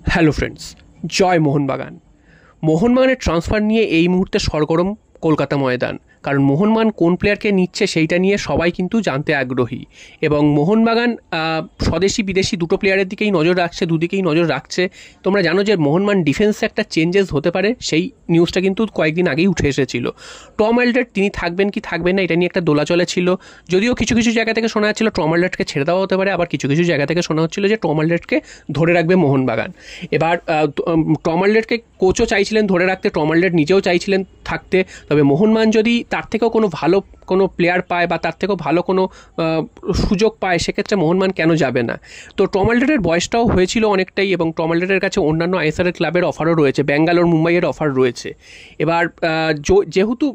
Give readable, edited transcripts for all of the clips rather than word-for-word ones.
Hello friends, জয় মোহনবাগান। মোহনবাগানের transfer নিয়ে এই মুহূর্তে সরগরম কলকাতা ময়দান। কারণ মোহনবাগান কোন প্লেয়ারকে নিচ্ছে সেইটা নিয়ে সবাই কিন্তু জানতে আগ্রহী। এবং মোহনবাগান স্বদেশি বিদেশি দুটো প্লেয়ারের দিকেই নজর রাখছে, দুদিকেই নজর রাখছে। তোমরা জানো যে মোহনবাগান ডিফেন্সে একটা চেঞ্জেস হতে পারে, সেই নিউজটা কিন্তু কয়েকদিন আগেই উঠে এসেছিল। টম অ্যালডার্ট তিনি থাকবেন কি থাকবেন না এটা নিয়ে একটা দোলাচলে ছিল। যদিও কিছু কিছু জায়গা থেকে শোনা যাচ্ছিল টম অ্যালডার্টকে ছেড়ে দেওয়া হতে পারে, আবার কিছু কিছু জায়গা থেকে শোনা হচ্ছিল যে টম অ্যালডার্টকে ধরে রাখবে মোহনবাগান। এবার টম অ্যালডার্টকে কোচও চাইছিলেন ধরে রাখতে, টম অ্যালডার্ট নিজেও চাইছিলেন থাকতে। তবে মোহনবাগান যদি তার থেকেও কোনো ভালো কোনো প্লেয়ার পায় বা তার থেকেও ভালো কোনো সুযোগ পায়, সেক্ষেত্রে মোহনবাগান কেন যাবে না। তো টম অ্যালডার্টের বয়সটাও হয়েছিল অনেকটাই, এবং টম অ্যালডার্টের কাছে অন্যান্য আইএসএল ক্লাবের অফারও রয়েছে, ব্যাঙ্গালোর মুম্বাইয়ের অফার রয়েছে। এবার যেহেতু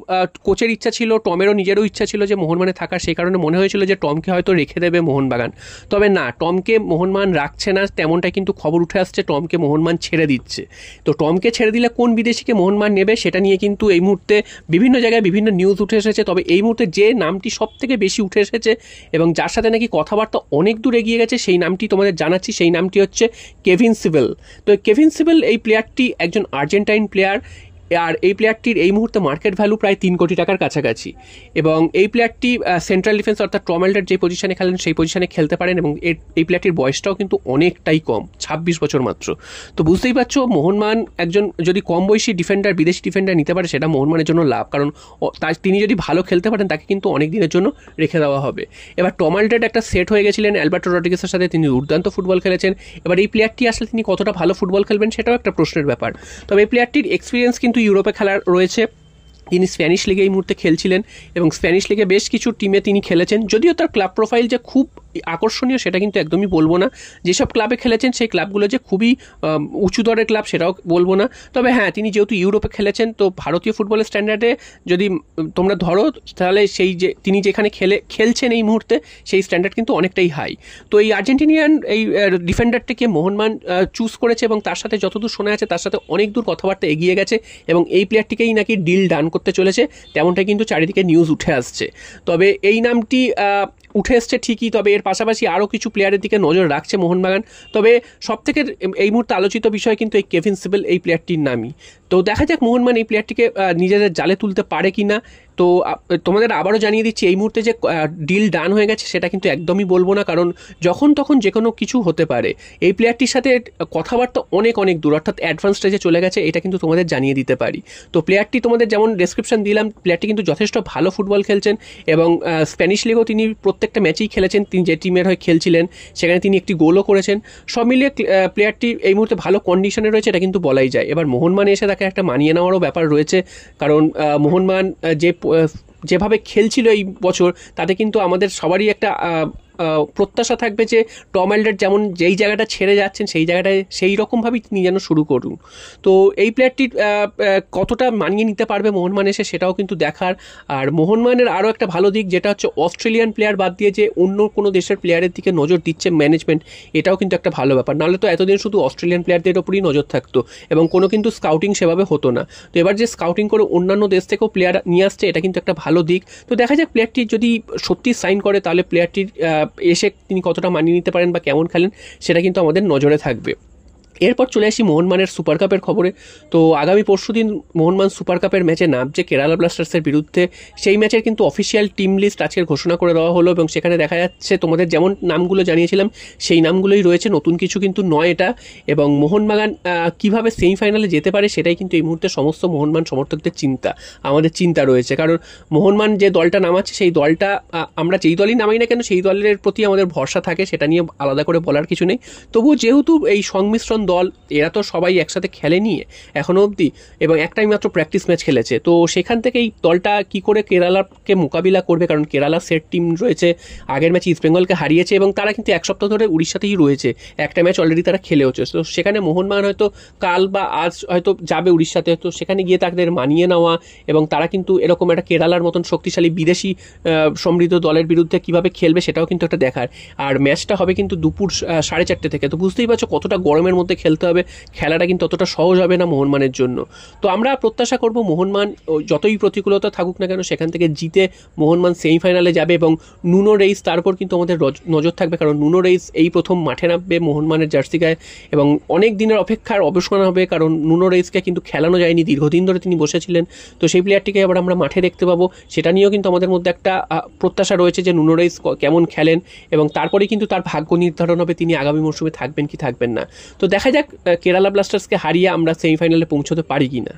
কোচের ইচ্ছা ছিল, টমেরও নিজেরও ইচ্ছা ছিল যে মোহনবাগানে থাকার, সেই কারণে মনে হয়েছিল যে টমকে হয়তো রেখে দেবে মোহনবাগান। তবে না, টমকে মোহনবাগান রাখছে না, তেমনটাই কিন্তু খবর উঠে আসছে টমকে মোহনবাগান ছেড়ে দিচ্ছে। তো টমকে ছেড়ে দিলে কোন বিদেশিকে মোহনবাগান নেবে সেটা নিয়ে কিন্তু এই মুহূর্তে বিভিন্ন জায়গায় বিভিন্ন নিউজ উঠে এসেছে। তবে এই মুহূর্তে যে নামটি সব থেকে বেশি উঠে এসেছে এবং যার সাথে নাকি কথাবার্তা অনেক দূর এগিয়ে গেছে, সেই নামটি তোমাদের জানাচ্ছি। সেই নামটি হচ্ছে কেভিন সিবেল। তো কেভিন সিবেল এই প্লেয়ারটি একজন আর্জেন্টাইন প্লেয়ার, আর এই প্লেয়ারটির এই মুহূর্তে মার্কেট ভ্যালু প্রায় 3 কোটি টাকার কাছাকাছি। এবং এই প্লেয়ারটি সেন্ট্রাল ডিফেন্স অর্থাৎ টম অ্যালডার্ট যে পজিশনে খেলেন সেই পজিশনে খেলতে পারেন, এবং এই প্লেয়ারটির বয়সটাও কিন্তু অনেকটাই কম, 26 বছর মাত্র। তো বুঝতেই পারছো মোহনবাগান একজন যদি কম বয়সী ডিফেন্ডার, বিদেশি ডিফেন্ডার নিতে পারে সেটা মোহনবাগানের জন্য লাভ। কারণ তিনি যদি ভালো খেলতে পারেন তাকে কিন্তু অনেক দিনের জন্য রেখে দেওয়া হবে। এবার টম অ্যালডার্ট একটা সেট হয়ে গেছিলেন অ্যালবার্টো রড্রিগেজের সাথে, তিনি দুর্দান্ত ফুটবল খেলেছেন। এবার এই প্লেয়ারটি আসলে তিনি কতটা ভালো ফুটবল খেলবেন সেটাও একটা প্রশ্নের ব্যাপার। তবে এই প্লেয়ারটির এক্সপিরিয়েন্স কিন্তু ইউরোপে খেলার রয়েছে। তিনি স্প্যানিশ লিগে এই মুহূর্তে খেলছিলেন এবং স্প্যানিশ লিগে বেশ কিছু টিমে তিনি খেলেছেন। যদিও তার ক্লাব প্রোফাইল যে খুব আকর্ষণীয় সেটা কিন্তু একদমই বলবো না। যেসব ক্লাবে খেলেছেন সেই ক্লাবগুলো যে খুবই উঁচু দরের ক্লাব সেটাও বলবো না। তবে হ্যাঁ, তিনি যেহেতু ইউরোপে খেলেছেন, তো ভারতীয় ফুটবলের স্ট্যান্ডার্ডে যদি তোমরা ধরো, তাহলে সেই যে তিনি যেখানে খেলছেন এই মুহূর্তে সেই স্ট্যান্ডার্ড কিন্তু অনেকটাই হাই। তো এই আর্জেন্টিনিয়ান এই ডিফেন্ডারটিকে মোহনবাগান চুজ করেছে, এবং তার সাথে যতদূর শোনা যাচ্ছে তার সাথে অনেক দূর কথাবার্তা এগিয়ে গেছে, এবং এই প্লেয়ারটিকেই নাকি ডিল ডান করতে চলেছে, তেমনটাই কিন্তু চারিদিকে নিউজ উঠে আসছে। তবে এই নামটি উঠে এসছে ঠিকই, তবে এর পাশাপাশি আরও কিছু প্লেয়ারের দিকে নজর রাখছে মোহনবাগান। তবে সবথেকে এই মুহূর্তে আলোচিত বিষয় কিন্তু এই কেভিন সিবেল এই প্লেয়ারটির নামই। তো দেখা যাক মোহনবাগান এই প্লেয়ারটিকে নিজেদের জালে তুলতে পারে কি না। তো তোমাদের আবারও জানিয়ে দিচ্ছি, এই মুহূর্তে যে ডিল ডান হয়ে গেছে সেটা কিন্তু একদমই বলবো না, কারণ যখন তখন যে কোনো কিছু হতে পারে। এই প্লেয়ারটির সাথে কথাবার্তা অনেক অনেক দূর, অর্থাৎ অ্যাডভান্স স্টেজে চলে গেছে, এটা কিন্তু তোমাদের জানিয়ে দিতে পারি। তো প্লেয়ারটি তোমাদের যেমন ডেসক্রিপশন দিলাম, প্লেয়ারটি কিন্তু যথেষ্ট ভালো ফুটবল খেলছেন, এবং স্প্যানিশ লিগেও তিনি প্রত্যেকটা ম্যাচেই খেলেছেন। তিনি যে টিমের হয়ে খেলছিলেন সেখানে তিনি একটি গোলও করেছেন। সব মিলিয়ে প্লেয়ারটি এই মুহূর্তে ভালো কন্ডিশনে রয়েছে, এটা কিন্তু বলাই যায়। এবার মোহনবাগানে এসে তাকে একটা মানিয়ে নেওয়ারও ব্যাপার রয়েছে, কারণ মোহনবাগান যেভাবে খেলছিল এই বছর, তাতে কিন্তু আমাদের সবারই একটা প্রত্যাশা থাকবে যে টম অ্যালডার্ট যেমন যেই জায়গাটা ছেড়ে যাচ্ছেন সেই জায়গাটায় সেই রকমভাবেই তিনি যেন শুরু করুন। তো এই প্লেয়ারটির কতটা মানিয়ে নিতে পারবে মোহনবাগান এসে সেটাও কিন্তু দেখার। আর মোহনবাগানের আরও একটা ভালো দিক, যেটা হচ্ছে অস্ট্রেলিয়ান প্লেয়ার বাদ দিয়ে যে অন্য কোনো দেশের প্লেয়ারের দিকে নজর দিচ্ছে ম্যানেজমেন্ট, এটাও কিন্তু একটা ভালো ব্যাপার। নাহলে তো এতদিন শুধু অস্ট্রেলিয়ান প্লেয়ারদের ওপরই নজর থাকতো এবং কোনো কিন্তু স্কাউটিং সেভাবে হতো না। তো এবার যে স্কাউটিং করে অন্যান্য দেশ থেকেও প্লেয়ার নিয়ে আসছে, এটা কিন্তু একটা ভালো দিক। তো দেখা যাক প্লেয়ারটি যদি সত্যি সাইন করে, তাহলে প্লেয়ারটির এসে তিনি কতটা মানিয়ে নিতে পারেন বা কেমন খেলেন সেটা কিন্তু আমাদের নজরে থাকবে। এরপর চলে আসি মোহনবাগানের সুপার কাপের খবরে। তো আগামী পরশুদিন মোহনবাগান সুপার কাপের ম্যাচে নামছে কেরালা ব্লাস্টার্সের বিরুদ্ধে। সেই ম্যাচের কিন্তু অফিসিয়াল টিম লিস্ট আজকের ঘোষণা করে দেওয়া হলো, এবং সেখানে দেখা যাচ্ছে তোমাদের যেমন নামগুলো জানিয়েছিলাম সেই নামগুলোই রয়েছে, নতুন কিছু কিন্তু নয় এটা। এবং মোহনবাগান কীভাবে সেমিফাইনালে যেতে পারে সেটাই কিন্তু এই মুহূর্তে সমস্ত মোহনবাগান সমর্থকদের চিন্তা, আমাদের চিন্তা রয়েছে। কারণ মোহনবাগান যে দলটা নামাচ্ছে সেই দলটা আমরা যেই দলই নামাই না কেন সেই দলের প্রতি আমাদের ভরসা থাকে, সেটা নিয়ে আলাদা করে বলার কিছু নেই। তবুও যেহেতু এই সংমিশ্রণ দল, এরা তো সবাই একসাথে খেলেনি এখনো অবধি, এবং একটাই মাত্র প্র্যাকটিস ম্যাচ খেলেছে, তো সেখান থেকে এই দলটা কি করে কেরালাকে মোকাবিলা করবে। কারণ কেরালা সেট টিম রয়েছে, আগের ম্যাচ ইস্ট বেঙ্গলকে হারিয়েছে, এবং তারা কিন্তু এক সপ্তাহ ধরে উড়িষ্যাতেই রয়েছে, একটা ম্যাচ অলরেডি তারা খেলেওছে। তো সেখানে মোহনবাগান হয়তো কাল বা আজ হয়তো যাবে উড়িষ্যাতে, তো সেখানে গিয়ে তাদের মানিয়ে নেওয়া, এবং তারা কিন্তু এরকম একটা কেরালার মতন শক্তিশালী বিদেশি সমৃদ্ধ দলের বিরুদ্ধে কিভাবে খেলবে সেটাও কিন্তু একটা দেখার। আর ম্যাচটা হবে কিন্তু দুপুর 4:30 থেকে। তো বুঝতেই পারছো কতটা গরমের মধ্যে খেলতে হবে, খেলাটা কিন্তু অতটা সহজ হবে না মোহনবাগানের জন্য। তো আমরা প্রত্যাশা করব মোহনবাগান যতই প্রতিকূলতা থাকুক না কেন সেখান থেকে জিতে মোহনবাগান সেমিফাইনালে যাবে, এবং নুনো রেইস তার উপর কিন্তু আমাদের নজর থাকবে, কারণ নুনো রেইস এই প্রথম মাঠে নামবে মোহনবাগানের জার্সি গায়ে, এবং অনেক দিনের অপেক্ষার অবসান হবে, কারণ নুনো রেইসকে কিন্তু খেলানো যায়নি, দীর্ঘদিন ধরে তিনি বসেছিলেন। তো সেই প্লেয়ারটিকে আবার আমরা মাঠে দেখতে পাবো, সেটা নিয়েও কিন্তু আমাদের মধ্যে একটা প্রত্যাশা রয়েছে যে নুনো রেইস কেমন খেলেন, এবং তারপরে কিন্তু তার ভাগ্য নির্ধারণ হবে তিনি আগামী মরশুমে থাকবেন কি থাকবেন না। তো দেখা যাক কেরালা ব্লাস্টার্সকে হারিয়ে আমরা সেমিফাইনালে পৌঁছতে পারি কি না।